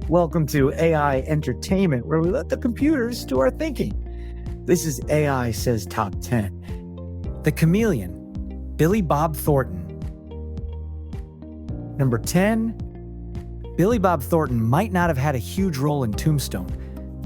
Welcome to AI Entertainment, where we let the computers do our thinking. This is AI Says Top 10. The Chameleon, Billy Bob Thornton. Number 10, Billy Bob Thornton might not have had a huge role in Tombstone,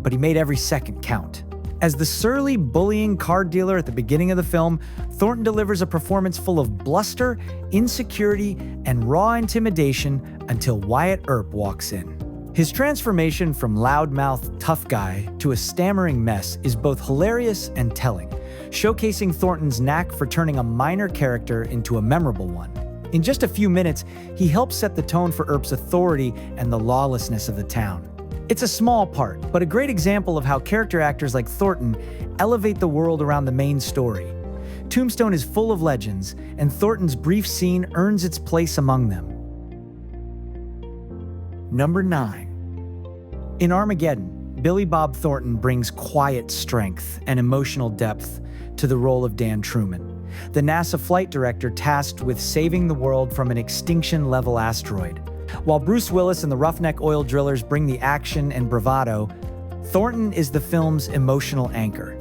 but he made every second count. As the surly, bullying card dealer at the beginning of the film, Thornton delivers a performance full of bluster, insecurity, and raw intimidation until Wyatt Earp walks in. His transformation from loudmouth tough guy to a stammering mess is both hilarious and telling, showcasing Thornton's knack for turning a minor character into a memorable one. In just a few minutes, he helps set the tone for Earp's authority and the lawlessness of the town. It's a small part, but a great example of how character actors like Thornton elevate the world around the main story. Tombstone is full of legends, and Thornton's brief scene earns its place among them. Number 9. In Armageddon, Billy Bob Thornton brings quiet strength and emotional depth to the role of Dan Truman, the NASA flight director tasked with saving the world from an extinction-level asteroid. While Bruce Willis and the Roughneck oil drillers bring the action and bravado, Thornton is the film's emotional anchor.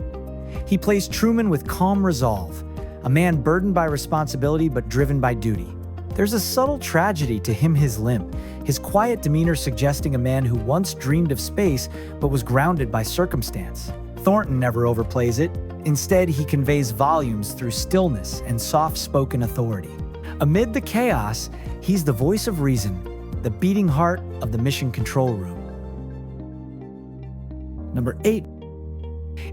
He plays Truman with calm resolve, a man burdened by responsibility but driven by duty. There's a subtle tragedy to his limp, his quiet demeanor suggesting a man who once dreamed of space but was grounded by circumstance. Thornton never overplays it. Instead, he conveys volumes through stillness and soft-spoken authority. Amid the chaos, he's the voice of reason, the beating heart of the mission control room. Number 8.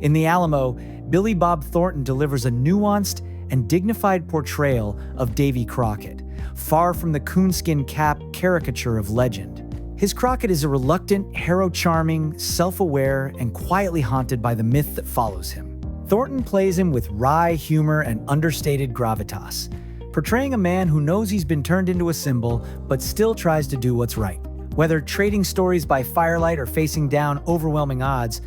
In The Alamo, Billy Bob Thornton delivers a nuanced and dignified portrayal of Davy Crockett, far from the coonskin cap caricature of legend. His Crockett is a reluctant, hero-charming, self-aware, and quietly haunted by the myth that follows him. Thornton plays him with wry humor and understated gravitas, portraying a man who knows he's been turned into a symbol but still tries to do what's right. Whether trading stories by firelight or facing down overwhelming odds,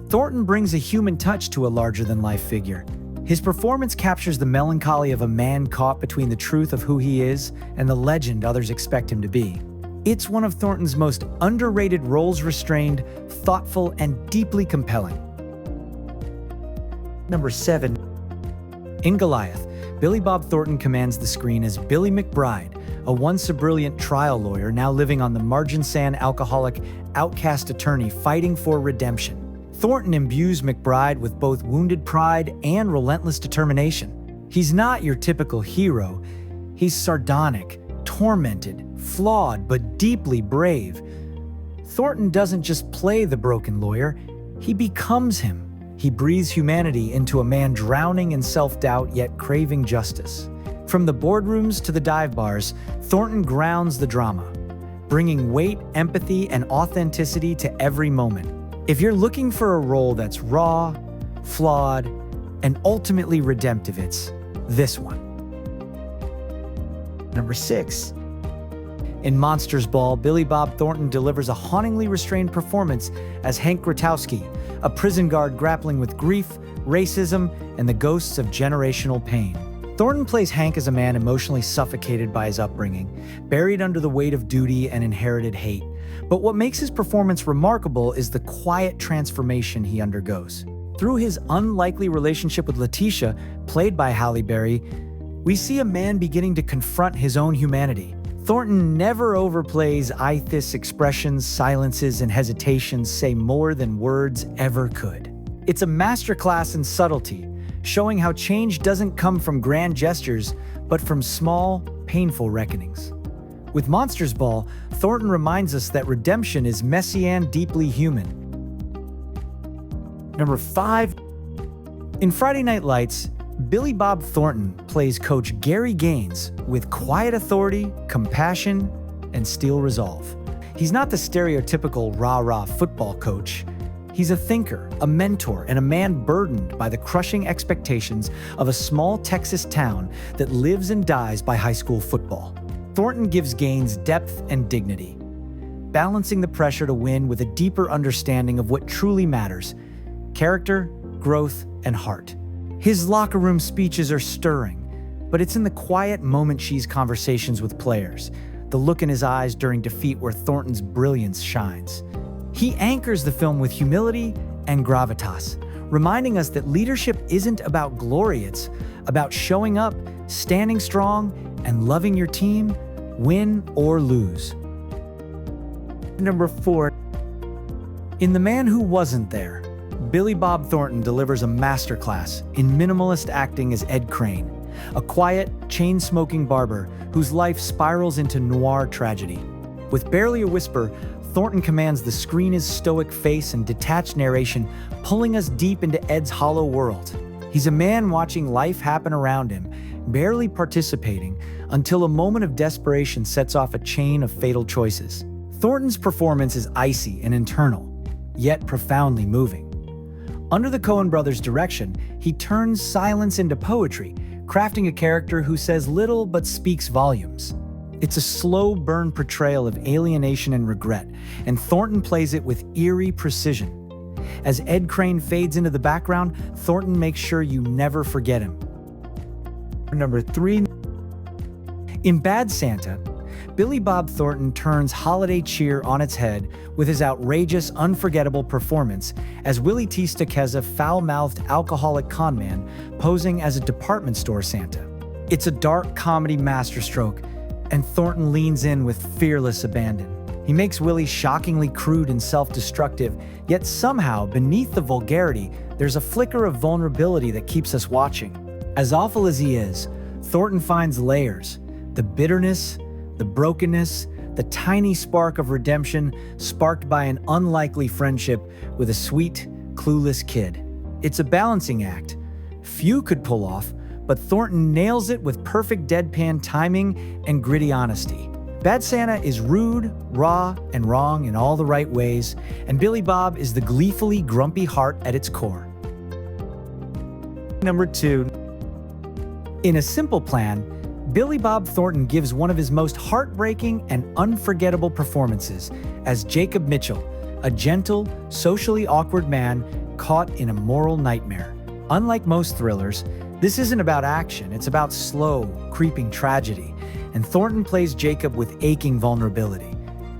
Thornton brings a human touch to a larger-than-life figure. His performance captures the melancholy of a man caught between the truth of who he is and the legend others expect him to be. It's one of Thornton's most underrated roles, restrained, thoughtful, and deeply compelling. Number 7. In Goliath, Billy Bob Thornton commands the screen as Billy McBride, a once-a-brilliant trial lawyer now living on the margin-sand alcoholic outcast attorney fighting for redemption. Thornton imbues McBride with both wounded pride and relentless determination. He's not your typical hero. He's sardonic, tormented, flawed, but deeply brave. Thornton doesn't just play the broken lawyer, he becomes him. He breathes humanity into a man drowning in self-doubt yet craving justice. From the boardrooms to the dive bars, Thornton grounds the drama, bringing weight, empathy, and authenticity to every moment. If you're looking for a role that's raw, flawed, and ultimately redemptive, it's this one. Number 6. In Monsters Ball, Billy Bob Thornton delivers a hauntingly restrained performance as Hank Grotowski, a prison guard grappling with grief, racism, and the ghosts of generational pain. Thornton plays Hank as a man emotionally suffocated by his upbringing, buried under the weight of duty and inherited hate. But what makes his performance remarkable is the quiet transformation he undergoes. Through his unlikely relationship with Letitia, played by Halle Berry, we see a man beginning to confront his own humanity. Thornton never overplays Ithis expressions, silences, and hesitations say more than words ever could. It's a masterclass in subtlety, showing how change doesn't come from grand gestures, but from small, painful reckonings. With Monsters Ball, Thornton reminds us that redemption is messy and deeply human. Number 5. In Friday Night Lights, Billy Bob Thornton plays Coach Gary Gaines with quiet authority, compassion, and steel resolve. He's not the stereotypical rah-rah football coach. He's a thinker, a mentor, and a man burdened by the crushing expectations of a small Texas town that lives and dies by high school football. Thornton gives Gaines depth and dignity, balancing the pressure to win with a deeper understanding of what truly matters: character, growth, and heart. His locker room speeches are stirring, but it's in the quiet moment-she's conversations with players, the look in his eyes during defeat where Thornton's brilliance shines. He anchors the film with humility and gravitas, reminding us that leadership isn't about glory, it's about showing up, standing strong, and loving your team, win or lose. Number 4. In The Man Who Wasn't There, Billy Bob Thornton delivers a masterclass in minimalist acting as Ed Crane, a quiet, chain-smoking barber whose life spirals into noir tragedy. With barely a whisper, Thornton commands the screen's stoic face and detached narration, pulling us deep into Ed's hollow world. He's a man watching life happen around him, barely participating, until a moment of desperation sets off a chain of fatal choices. Thornton's performance is icy and internal, yet profoundly moving. Under the Coen brothers' direction, he turns silence into poetry, crafting a character who says little but speaks volumes. It's a slow burn portrayal of alienation and regret, and Thornton plays it with eerie precision. As Ed Crane fades into the background, Thornton makes sure you never forget him. Number 3. In Bad Santa, Billy Bob Thornton turns holiday cheer on its head with his outrageous, unforgettable performance as Willie T. Stakeza, foul-mouthed alcoholic conman posing as a department store Santa. It's a dark comedy masterstroke, and Thornton leans in with fearless abandon. He makes Willie shockingly crude and self-destructive, yet somehow, beneath the vulgarity, there's a flicker of vulnerability that keeps us watching. As awful as he is, Thornton finds layers, the bitterness, the brokenness, the tiny spark of redemption sparked by an unlikely friendship with a sweet, clueless kid. It's a balancing act. Few could pull off, but Thornton nails it with perfect deadpan timing and gritty honesty. Bad Santa is rude, raw, and wrong in all the right ways, and Billy Bob is the gleefully grumpy heart at its core. Number 2. In A Simple Plan, Billy Bob Thornton gives one of his most heartbreaking and unforgettable performances as Jacob Mitchell, a gentle, socially awkward man caught in a moral nightmare. Unlike most thrillers, this isn't about action, it's about slow, creeping tragedy, and Thornton plays Jacob with aching vulnerability.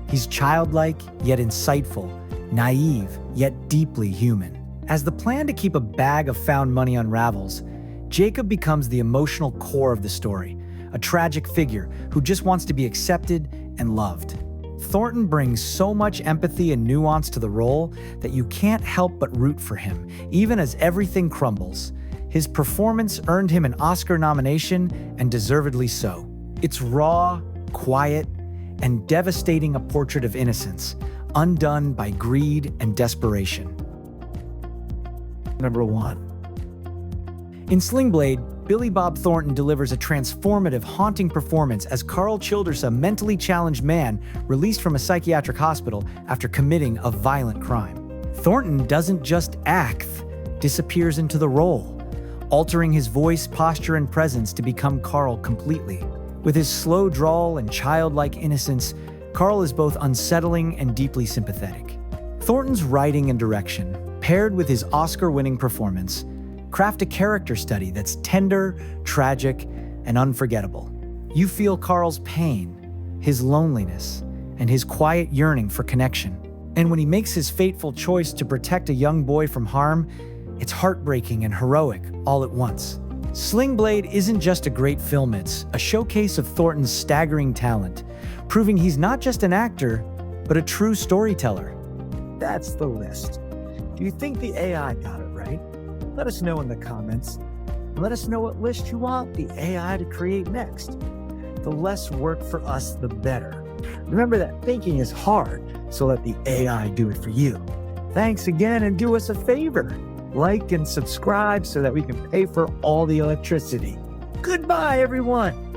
He's childlike, yet insightful, naive, yet deeply human. As the plan to keep a bag of found money unravels, Jacob becomes the emotional core of the story, a tragic figure who just wants to be accepted and loved. Thornton brings so much empathy and nuance to the role that you can't help but root for him, even as everything crumbles. His performance earned him an Oscar nomination, and deservedly so. It's raw, quiet, and devastating, a portrait of innocence, undone by greed and desperation. Number 1. In Sling Blade, Billy Bob Thornton delivers a transformative, haunting performance as Carl Childers, a mentally challenged man released from a psychiatric hospital after committing a violent crime. Thornton doesn't just act, disappears into the role, altering his voice, posture, and presence to become Carl completely. With his slow drawl and childlike innocence, Carl is both unsettling and deeply sympathetic. Thornton's writing and direction, paired with his Oscar-winning performance, craft a character study that's tender, tragic, and unforgettable. You feel Carl's pain, his loneliness, and his quiet yearning for connection. And when he makes his fateful choice to protect a young boy from harm, it's heartbreaking and heroic all at once. Sling Blade isn't just a great film, it's a showcase of Thornton's staggering talent, proving he's not just an actor, but a true storyteller. That's the list. Do you think the AI got it right? Let us know in the comments. Let us know what list you want the AI to create next. The less work for us, the better. Remember that thinking is hard, so let the AI do it for you. Thanks again, and do us a favor. Like and subscribe so that we can pay for all the electricity. Goodbye, everyone.